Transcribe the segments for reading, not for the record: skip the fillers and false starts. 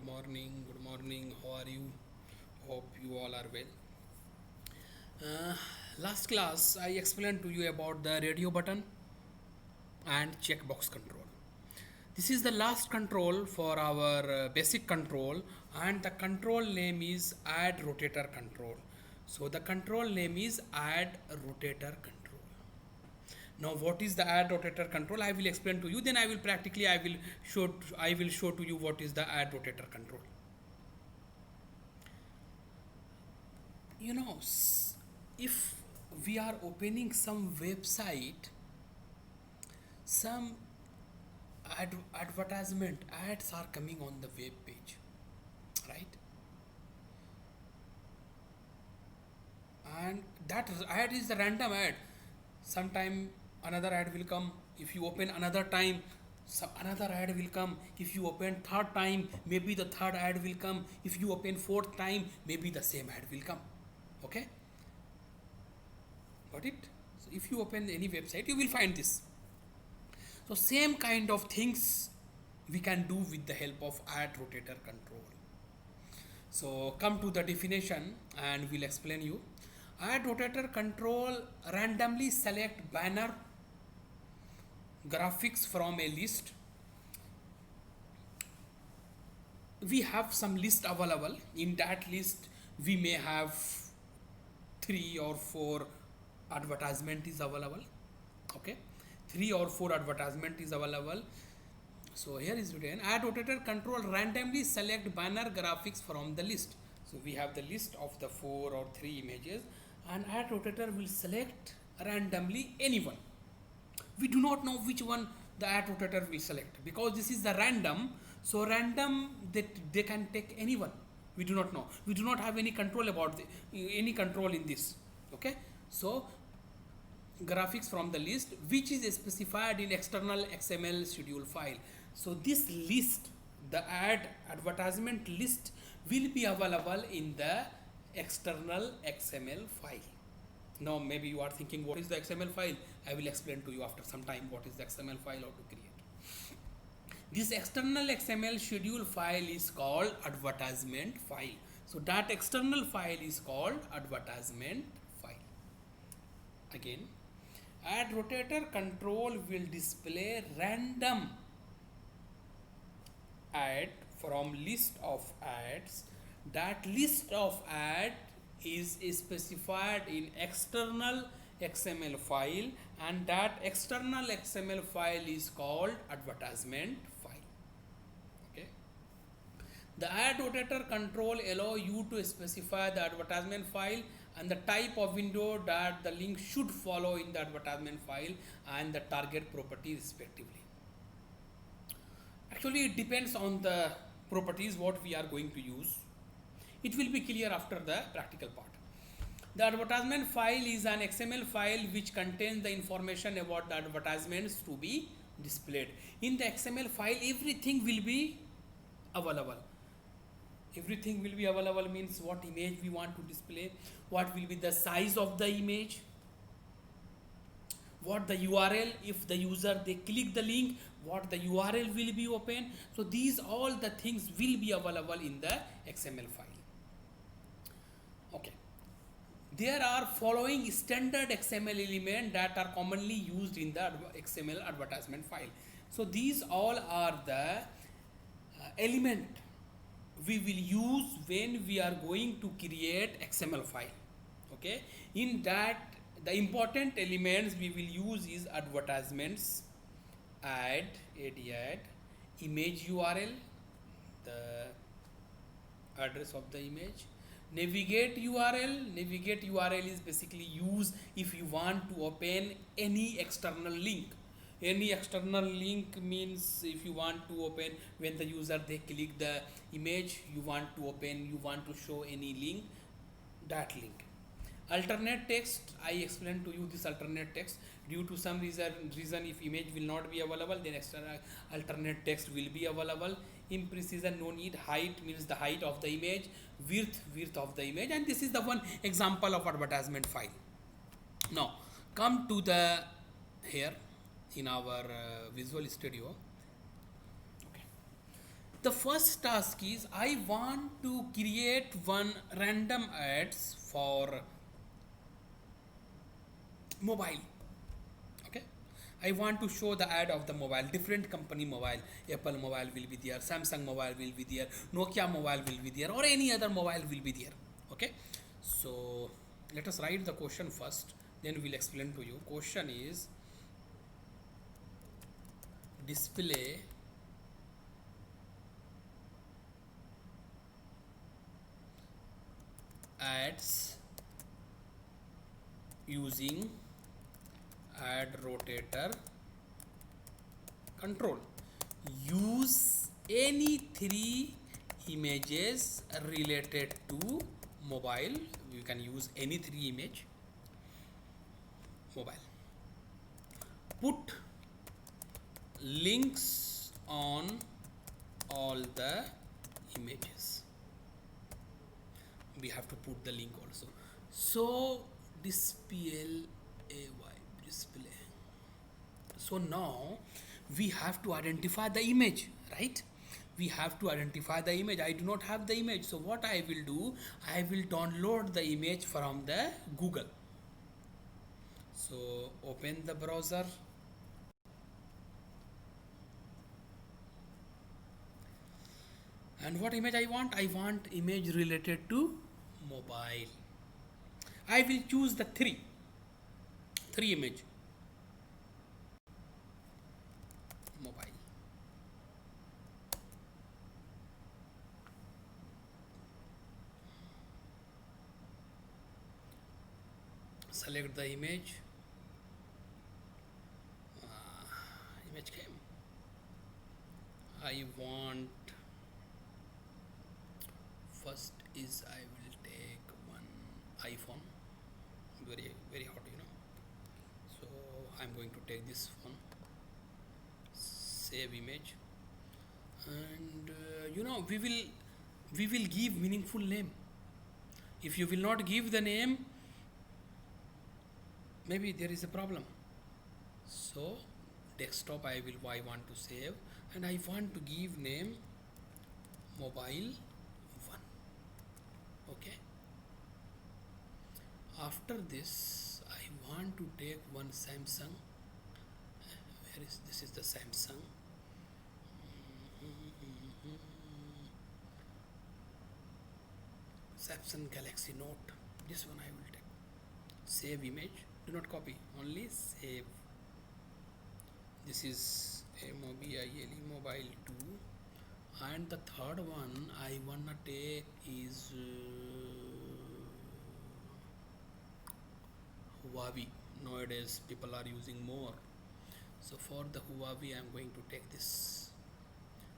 Good morning. How are you? Hope you all are well. Uh, Last class, I explained to you about the radio button and checkbox control. This is the last control for our basic control, and the control name is add rotator control. So the control name is add rotator control. Now what is the add rotator control? I will explain to you, then I will show to you what is the add rotator control. You know, if we are opening some website, some advertisement ads are coming on the web page, right? And that ad is the random ad. Sometime another ad will come. If you open another time, another ad will come. If you open third time, maybe the third ad will come. If you open fourth time, maybe the same ad will come. Okay, got it? So if you open any website, you will find this. So same kind of things we can do with the help of add rotator control. So come to the definition and we'll explain you. Add rotator control randomly select banner graphics from a list. We have some list available. In that list we may have 3 or 4 advertisement is available. Okay, 3 or 4 advertisement is available. So here is written add rotator control randomly select banner graphics from the list. So we have the list of the 4 or 3 images, and add rotator will select randomly anyone. We do not know which one the add rotator will select because this is the random. So random that they can take anyone. We do not know. We do not have any control about any control in this. Okay, so graphics from the list which is specified in external XML schedule file. So this list, the advertisement list, will be available in the external XML file. Now maybe you are thinking what is the XML file? I will explain to you after some time what is the XML file, how to create. This external XML schedule file is called advertisement file. So that external file is called advertisement file. Again, add rotator control will display random ad from list of ads. That list of ad is specified in external XML file, and that external XML file is called advertisement file. Okay, the add rotator control allow you to specify the advertisement file and the type of window that the link should follow in the advertisement file and the target property respectively. Actually it depends on the properties what we are going to use. It will be clear after the practical part. The advertisement file is an XML file which contains the information about the advertisements to be displayed. In the XML file everything will be available. Everything will be available means what image we want to display, what will be the size of the image, what the URL, if the user they click the link, what the URL will be open. So these all the things will be available in the XML file. Okay, there are following standard XML elements that are commonly used in the XML advertisement file. So these all are the element we will use when we are going to create XML file. Okay, in that the important elements we will use is advertisements, ad, image URL, the address of the image, navigate URL is basically used if you want to open any external link. Any external link means if you want to open, when the user they click the image, you want to open, you want to show any link, that link. Alternate text, I explained to you this alternate text. Due to some reason if image will not be available, then extra alternate text will be available. Imprecision, no need. Height means the height of the image, width of the image, and this is the one example of advertisement file. Now come to the here in our Visual Studio. Okay. The first task is I want to create one random ads for mobile. Okay, I want to show the ad of the mobile, different company mobile. Apple mobile will be there, Samsung mobile will be there, Nokia mobile will be there, or any other mobile will be there. Okay, so let us write the question first, then we'll explain to you. Question is display ads using ad rotator control. Use any three images related to mobile. You can use any three image mobile. Put links on all the images. We have to put the link also. So display display. So now we have to identify the image, right? We have to identify the image. I do not have the image, so what I will do, I will download the image from the Google. So open the browser, and what image I want? I want image related to mobile. I will choose the three image mobile. Select the image. Image came. I want, first is I will take one iPhone, very hot, you know. So I'm going to take this phone, save image, and you know, we will give meaningful name. If you will not give the name, maybe there is a problem. So desktop I want to save, and I want to give name mobile 1. Okay, after this I want to take one Samsung. Where is this? Is the Samsung. Samsung Galaxy Note. This one I will take. Save image. Do not copy. Only save. This is mobile mobile 2. And the third one I wanna take is Huawei. Nowadays people are using more. So for the Huawei I'm going to take this.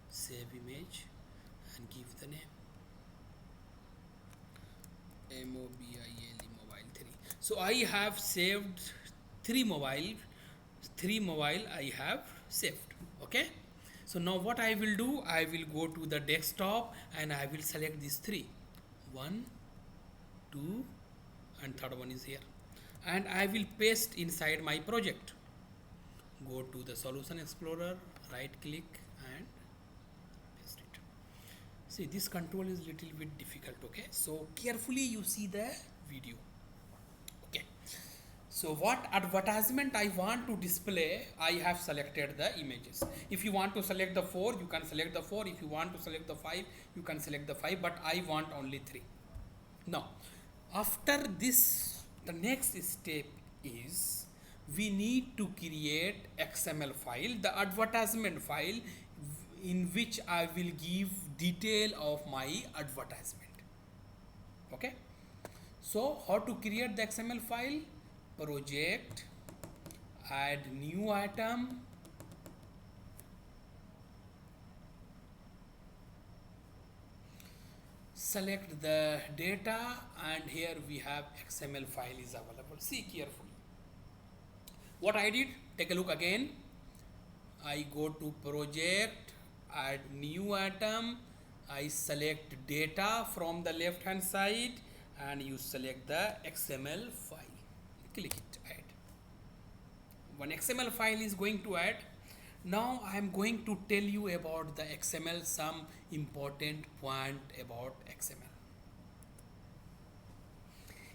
Save image and give the name mobile 3. So I have saved three mobile I have saved. Okay, so now what I will do, I will go to the desktop and I will select these three, 1, 2, and third one is here, and I will paste inside my project. Go to the solution explorer, right click and paste it. See, this control is little bit difficult. Okay, so carefully you see the video. Okay, so what advertisement I want to display, I have selected the images. If you want to select the 4, you can select the 4. If you want to select the 5, you can select the 5, but I want only 3. Now after this, the next step is we need to create XML file, the advertisement file, in which I will give detail of my advertisement. Okay, so how to create the XML file? Project, add new item, select the data, and here we have XML file is available. See carefully what I did. Take a look again. I go to project, add new item, I select data from the left hand side, and you select the XML file. Click it, add. One XML file is going to add. Now I am going to tell you about the XML, some important point about XML.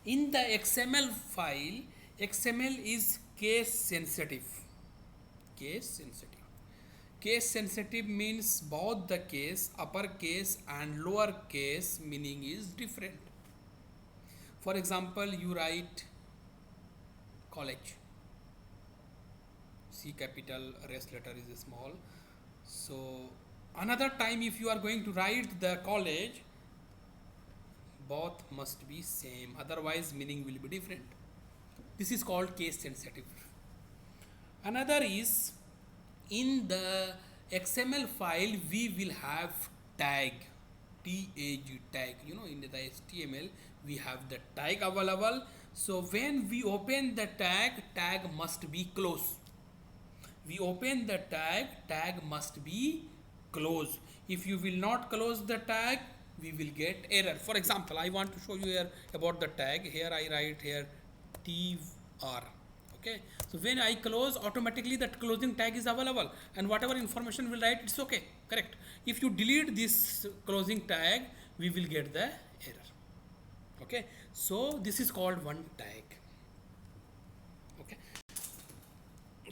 In the XML file, XML is case sensitive. Case sensitive. Case sensitive means both the case, uppercase and lower case meaning is different. For example, you write college. C capital, rest letter is small. So another time if you are going to write the college, both must be same, otherwise meaning will be different. This is called case sensitive. Another is, in the XML file we will have tag, tag tag. You know, in the HTML we have the tag available. So when we open the tag, tag must be closed. We open the tag, tag must be closed. If you will not close the tag, we will get error. For example, I want to show you here about the tag. Here I write here TR. Okay, so when I close, automatically that closing tag is available, and whatever information will write, it's okay, correct. If you delete this closing tag, we will get the error. Okay, so this is called one tag. Okay,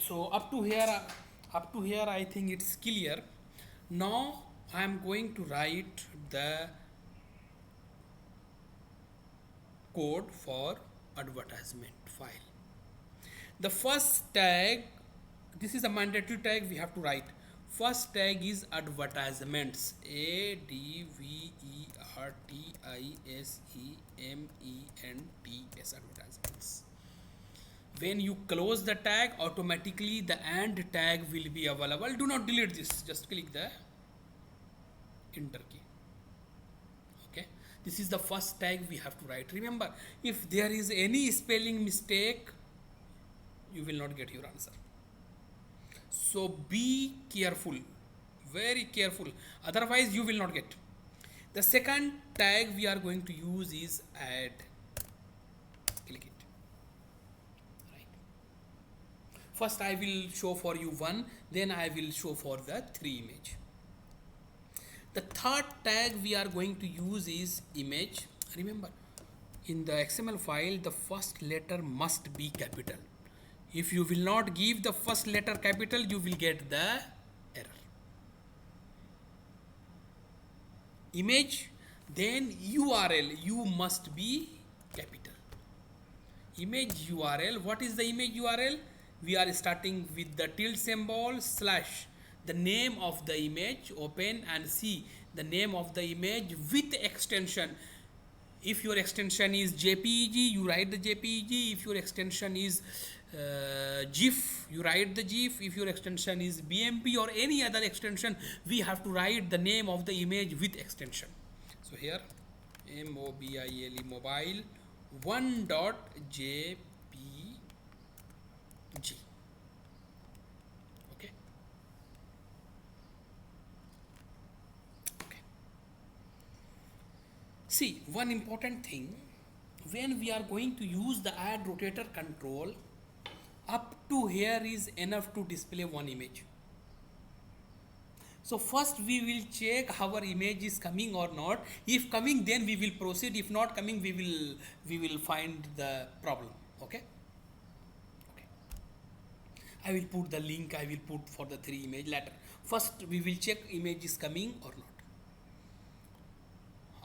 so up to here I think it's clear. Now I am going to write the code for advertisement file. The first tag, this is a mandatory tag we have to write. First tag is advertisements, ADVERTISEMENTS, advertisements. When you close the tag, automatically the and tag will be available. Do not delete this, just click the enter key. Okay, this is the first tag we have to write. Remember, if there is any spelling mistake, you will not get your answer. So be careful, very careful, otherwise you will not get. The second tag we are going to use is add. Click it. Right. First I will show for you one, then I will show for the 3 image. The third tag we are going to use is image. Remember, in the XML file, the first letter must be capital. If you will not give the first letter capital, you will get the error. Image, then URL, you must be capital. Image URL, what is the image URL? We are starting with the tilde symbol slash, the name of the image, open and see the name of the image with extension. If your extension is JPEG, you write the JPEG. If your extension is GIF, you write the GIF. If your extension is BMP or any other extension, we have to write the name of the image with extension. So here MOBILE mobile 1.jpg. Okay. Okay. See, one important thing, when we are going to use the add rotator control, up to here is enough to display one image. So first we will check our image is coming or not. If coming, then we will proceed. If not coming, we will find the problem. Okay. Okay. I will put the link. I will put for the 3 image later. First we will check image is coming or not.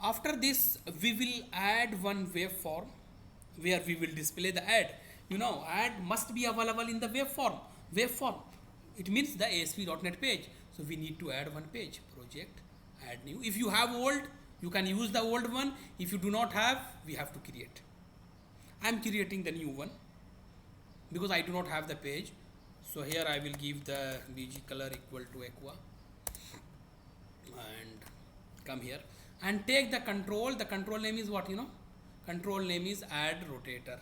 After this, we will add one waveform where we will display the ad. You know, ad must be available in the waveform. It means the ASP.NET page. So we need to add one page. Project, add new. If you have old, you can use the old one. If you do not have, we have to create. I am creating the new one because I do not have the page. So here I will give the BG color equal to aqua and come here and take the control. The control name is what, you know? Control name is add rotator.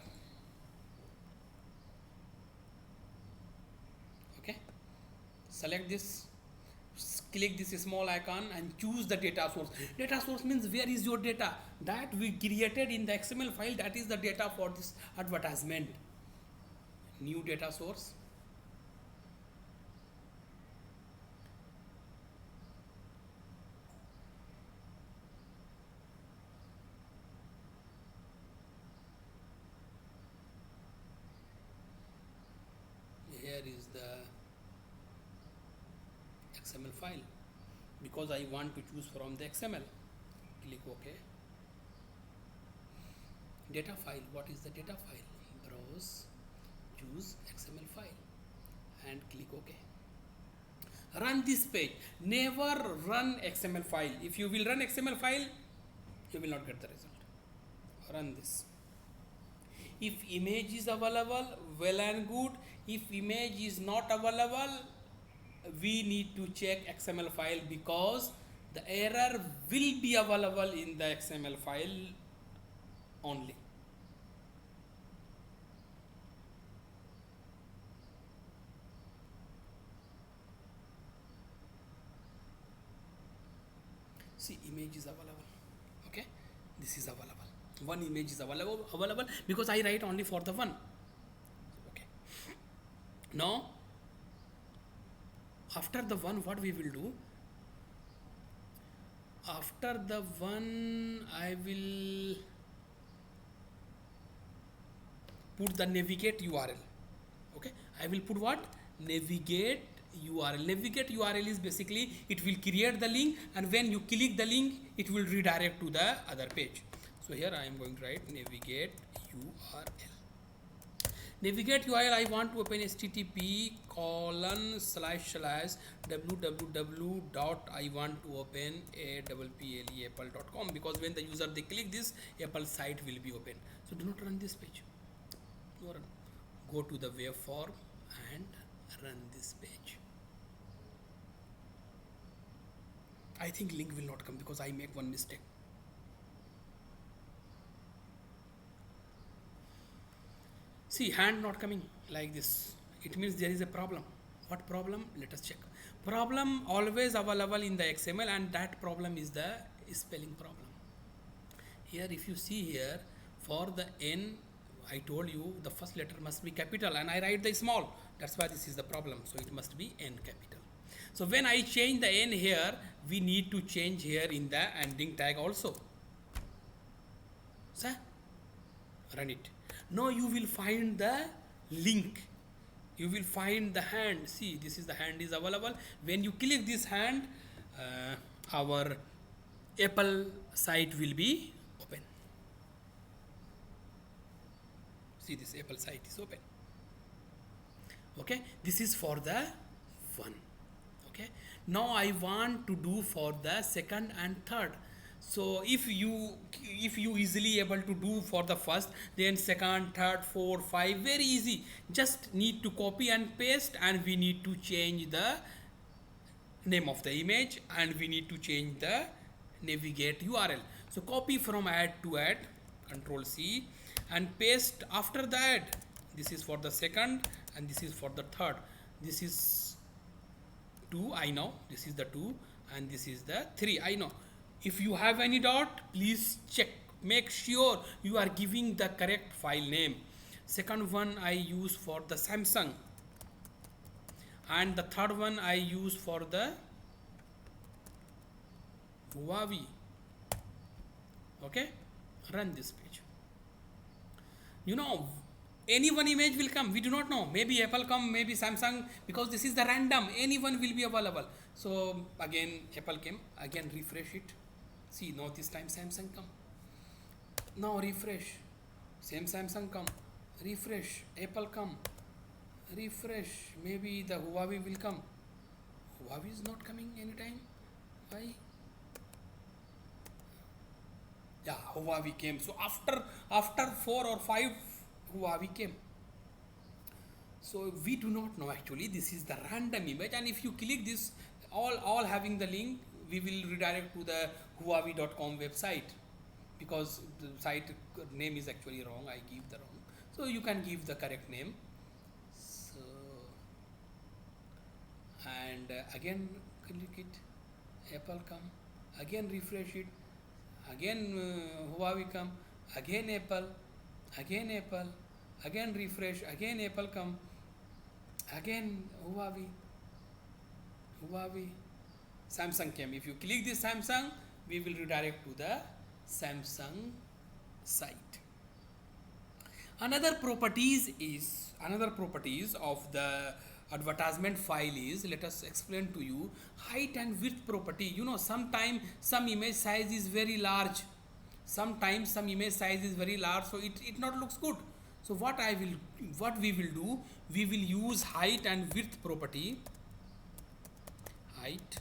Okay. Select this, click this small icon and choose the data source. Data source means where is your data that we created in the XML file. That is the data for this advertisement. New data source. XML file because I want to choose from the XML. Click OK. Data file. What is the data file? Browse, choose XML file and click OK. Run this page. Never run XML file. If you will run XML file, you will not get the result. Run this. If image is available, well and good. If image is not available, we need to check XML file because the error will be available in the XML file only. See, image is available. Okay, this is available. One image is available because I write only for the one. Okay. Now, after the one, what we will do? After the one, I will put the navigate URL. Okay, I will put what? Navigate URL. Navigate URL is basically it will create the link, and when you click the link, it will redirect to the other page. So here I am going to write navigate URL. Navigate URL, I want to open http://www. I want to open apple.com because when the user they click this, Apple site will be open. So do not run this page. No run. Go to the web form and run this page. I think link will not come because I make one mistake. See, hand not coming like this. It means there is a problem. What problem? Let us check. Problem always available in the XML, and that problem is the spelling problem. Here, if you see here, for the N, I told you the first letter must be capital, and I write the small. That's why this is the problem. So it must be N capital. So when I change the N here, we need to change here in the ending tag also. Sir, run it. Now you will find the link. You will find the hand. See, this is the hand is available. When you click this hand, our Apple site will be open. See, this Apple site is open. Okay, this is for the one. Okay, now I want to do for the second and third. So if you easily able to do for the first, then second, third, fourth, five, very easy. Just need to copy and paste, and we need to change the name of the image, and we need to change the navigate URL. So copy from add to add, Control C, and paste after the add. This is for the second, and this is for the third. This is 2, I know. This is the 2, and this is the 3, I know. If you have any doubt, please check. Make sure you are giving the correct file name. Second one I use for the Samsung, and the third one I use for the Huawei. Okay, run this page. You know, any one image will come. We do not know. Maybe Apple come, maybe Samsung, because this is the random. Anyone will be available. So again Apple came. Again refresh it. See, now this time Samsung come. Now refresh. Same Samsung come. Refresh. Apple come. Refresh. Maybe the Huawei will come. Huawei is not coming anytime. Why? Yeah, Huawei came. So after 4 or 5, Huawei came. So we do not know actually. This is the random image, and if you click this, all having the link, we will redirect to the Huawei.com website, because the site name is actually wrong. I give the wrong. So you can give the correct name. So and again click it. Apple come. Again refresh it. Again Huawei come. Again Apple. Again Apple. Again refresh. Again Apple come. Again Huawei. Samsung came. If you click this Samsung, we will redirect to the Samsung site. Another properties of the advertisement file is, let us explain to you, height and width property. You know, sometimes some image size is very large, sometimes some image size is very large, so it not looks good. So what we will do, we will use height and width property. Height,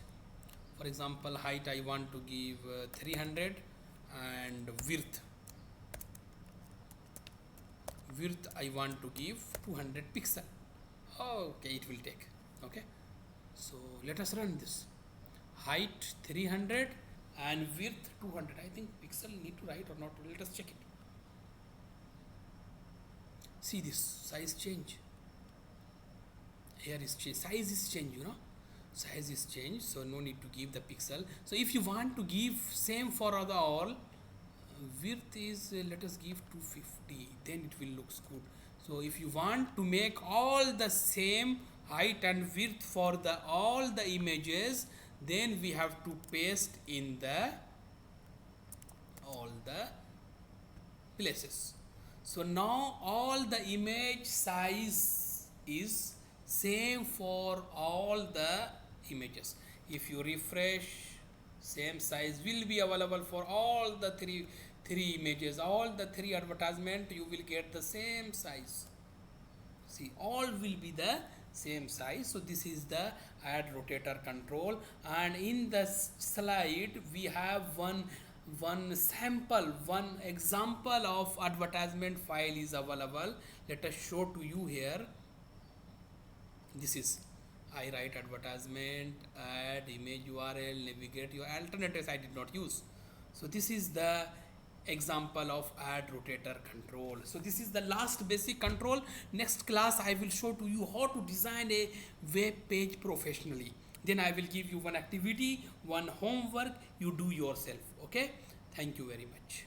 for example, height I want to give 300, and width I want to give 200 pixel. Okay, it will take. Okay, so let us run this. Height 300 and width 200. I think pixel need to write or not, let us check it. See this size change, here is change, size is change, you know, size is changed, so no need to give the pixel. So if you want to give same for other all, width is let us give 250, then it will looks good. So if you want to make all the same height and width for the all the images, then we have to paste in the all the places. So now all the image size is same for all the images. If you refresh, same size will be available for all the three images, all the three advertisement, you will get the same size. See, all will be the same size. So this is the add rotator control, and in the slide we have one sample, one example of advertisement file is available. Let us show to you here. This is, I write advertisement, add image URL, navigate your alternatives I did not use. So this is the example of add rotator control. So this is the last basic control. Next class I will show to you how to design a web page professionally. Then I will give you one activity, one homework, you do yourself. Okay, thank you very much.